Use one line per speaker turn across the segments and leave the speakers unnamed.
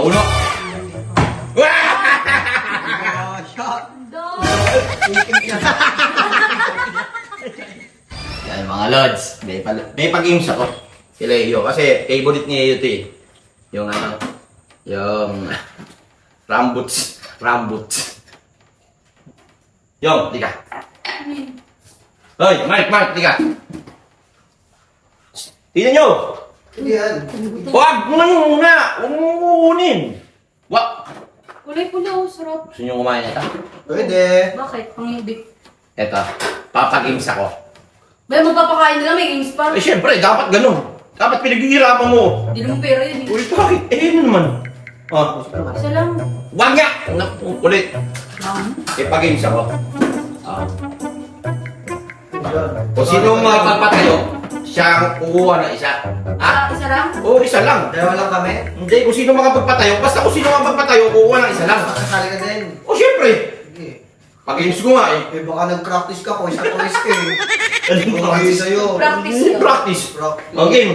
Mauna. Yan mga lods. May pag-games ako. Sila iyo. Kasi favorite niya iyo ito eh. Yung ano. Yung rambuts. Yung, tika. Hoy, Mark, tika. Tingnan nyo.
Yan.
Huwag muna. Huwag mo kukunin. Wag.
Kulay-pula, oh, sarap.
Gusto nyo kumain ito?
Pwede.
Bakit? Pangibig.
Eto. Papag-games ako.
Ba, magpapakain nila, may games pa.
Eh, syempre, dapat ganun. Dapat pinaghihirapan mo.
Hindi naman pera yun eh.
Uy, bakit? Eh, ano naman? Ah,
Isa lang.
wag nga! Ulit.
Um,
Eh, pag-games ako. Ah. Kung sino ang magpapatayo, siya ang kukuha ng isa. Ha?
isa lang?
Oo, isa lang.
Dalawa lang kami.
Hindi, kung sino makapagpatayo, basta kung sino makapagpatayo, kukuha ng isa lang.
Makasali ka din.
O, syempre.
Sige.
Pag-games ko nga eh.
Eh baka nag-practice ka, pawis na pawis ka eh.
Anong
Bumagi sa'yo.
Practice
Hindi,
yun.
practice.
Practice.
O, game.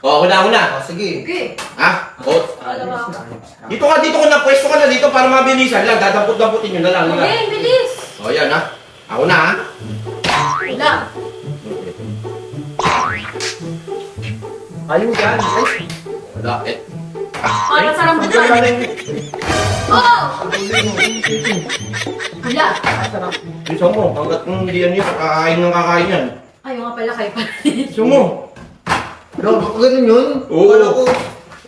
O, una.
Oh, sige.
Okay.
Ha? O,
Dalawa ako.
dito ka na, pwesto ka na dito para mabilisan lang. Dadampot-damputin nyo na lang. Nila.
Okay, bilis.
O, yan ha. Ako na ha.
Wala.
Ayaw yan. Ay.
Wala. Eh.
Para sa rambutan. Oh! Wala.
Gusto mo, hanggat hindi yan yun, kakain yan.
Ayaw nga pala kayo pala.
Gusto mo?
Pero ganun yun.
Oo.
Kala ko.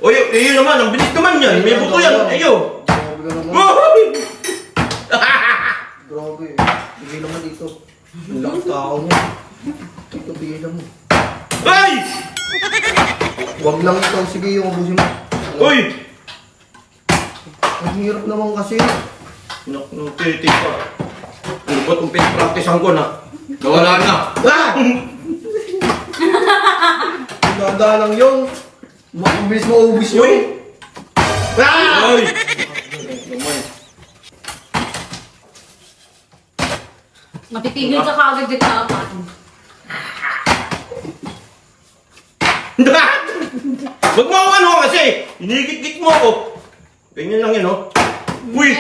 O, yun naman, ang bilis naman yan. May buto yan. Ayo.
Grabe ka naman.
Woo!
Grabe. Bigay naman dito. Ang lakas tao mo. Ito, bigay lang mo.
Ay!
Huwag lang ito. Sige, yung ubusin mo.
Uy!
Ang hirap naman kasi.
Nakutitig pa. Ano ba itong pinpracticean ko na? Nawala na.
Ah! Nanda lang yung. Mabilis mo ubus
Uy!
yun. Ah!
Uy!
Matitigil ka kaagad dito na apat.
Wag mo ako ano kasi! Hinigit-git mo ako. Ganyan lang yan, oh. Uy!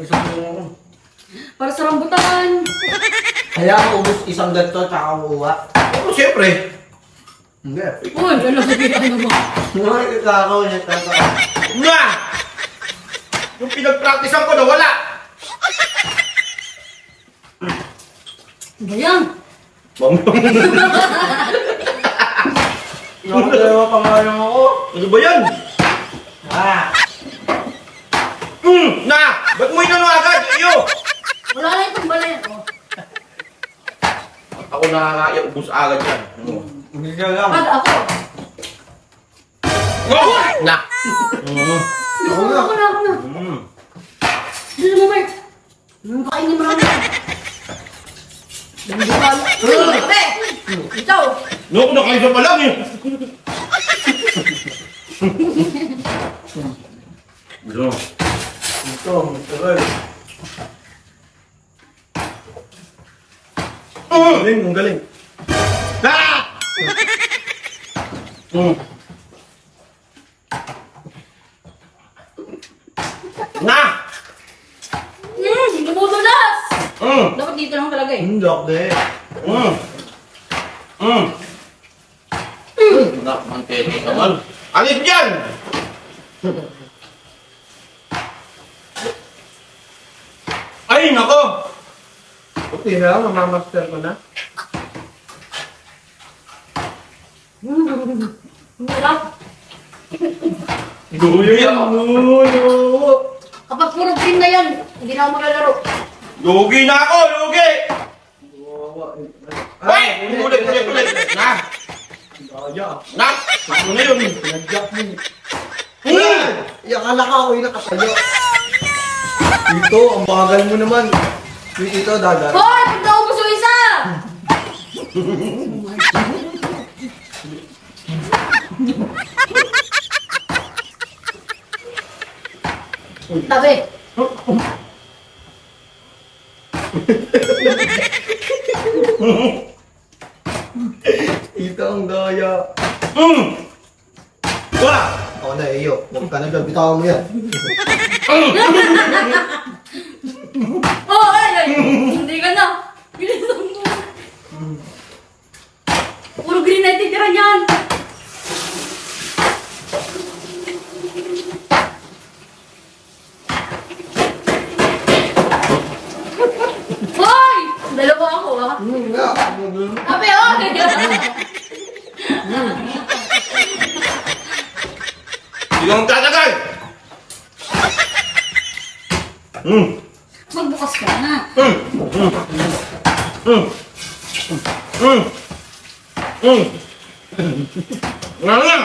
Isang mo.
Para sa rambutan.
Kaya ako ubus isang ganito tsaka kuha.
Oo, siyempre.
Hindi.
Uy, ano mo?
Nakikita ako niya talaga.
Nga! Yung pinagpracticean ko, nawala.
Ganyan.
Nakakalawa pa nga lang ako.
Ano ba yan?
Ah!
Na! Ba't mo inano agad? Iyo!
Wala na itong balay. Oh.
At ako nakakaya, ubus agad yan. Ano?
Hindi ka lang.
Pag ako.
Oh! Na!
Ako na.
Ako na. Dito mo, Mark. Kainin mo namin. Kape! Ikaw!
Naku, nakaisa pa lang eh! Ano?
Ito, matagal.
Ang galing. Ah! Na!
Hindi mo dulas!
Mm!
Dapat dito lang talaga eh.
Hindi ako din.
Nak, mantete naman. Alis dyan! Ay, nako!
Okay na, mamamaster ko na.
Wala.
Luya!
Kapag puro green na yan, hindi na ako maglalaro.
Lugi na ako! Lugi!
Ay!
Ay! Ulit! Na!
Daya.
Na! Ano na yun?
Nagyak mo. Yakala ka ako yung nakatayo. Dito, ang bagal mo naman. Dito, dagat.
Hoy! Punta ko po sa isa! Tabi!
Dito ang daya.
Wala!
ako na, iyo. Huwag ka na dyan, bitawan mo yan.
Oh, ay! Hindi ka na. Bilisan mo. Puro green na titira niyan. Hoy! Dalawa ako, ah.
Nga.
Ape, oh!
Hindi kang tatagal!
Magbukas ka na.
Nga nga!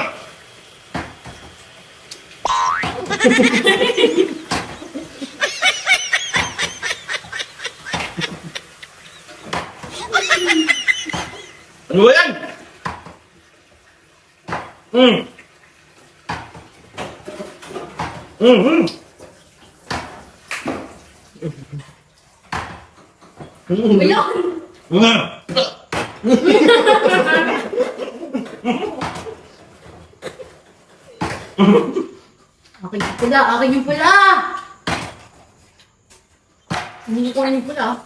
Ano ba yan?
Ayan.
Nga!
Akin yung pula, akin yung pula. Hindi ko rin yung pula.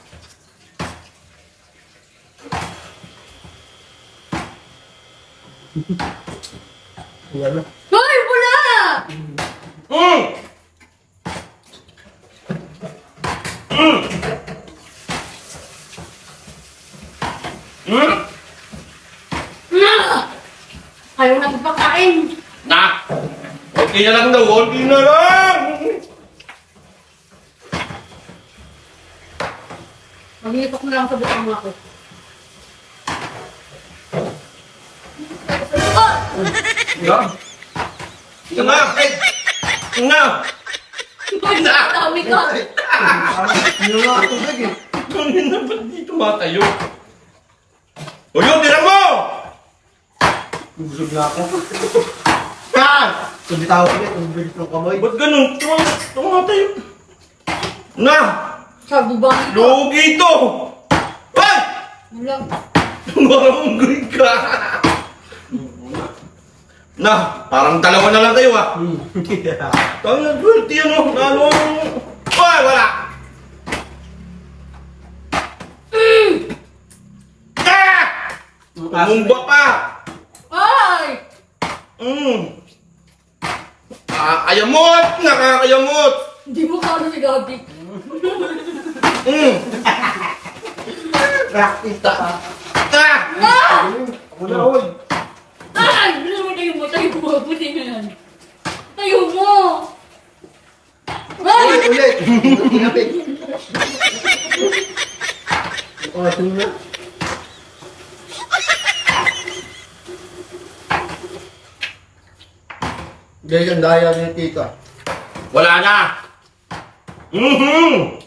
Wala.
Hoy, pula! Ayaw na magpakain.
Na! Okay na lang daw, okay na lang!
Maghihitok na lang sa bukang ako. Oh!
Nga! Nga! Nga!
Hoy, dami ka.
Ano nga ako sige?
Kangin na ba't di tumatayo? O yun, tira mo!
Busog na ako. Ah! So, bitawan ulit. Ang bilis ng kamay.
Ba't ganun? Tumatayo. Na!
Sabi ba?
Lugi ito! Ay!
Wala.
Marunggay ka! Na, parang dalawa na lang kayo ah. Tayo na, 20 ano, nalo ang... Ay, wala! Ah! Tumumba pa!
Ay!
Nakakayamot! Nakakayamot!
Hindi mo kano si Gabi.
Practice ka.
Ah!
Ah!
Ako na, oy.
Ay! Tayo mo, tayo mo. Buti na yan. Tayo mo! Ay!
Ulit. Tinapit. Oh, sino na? Guys, ang daya ni tita.
Wala na! Mhm!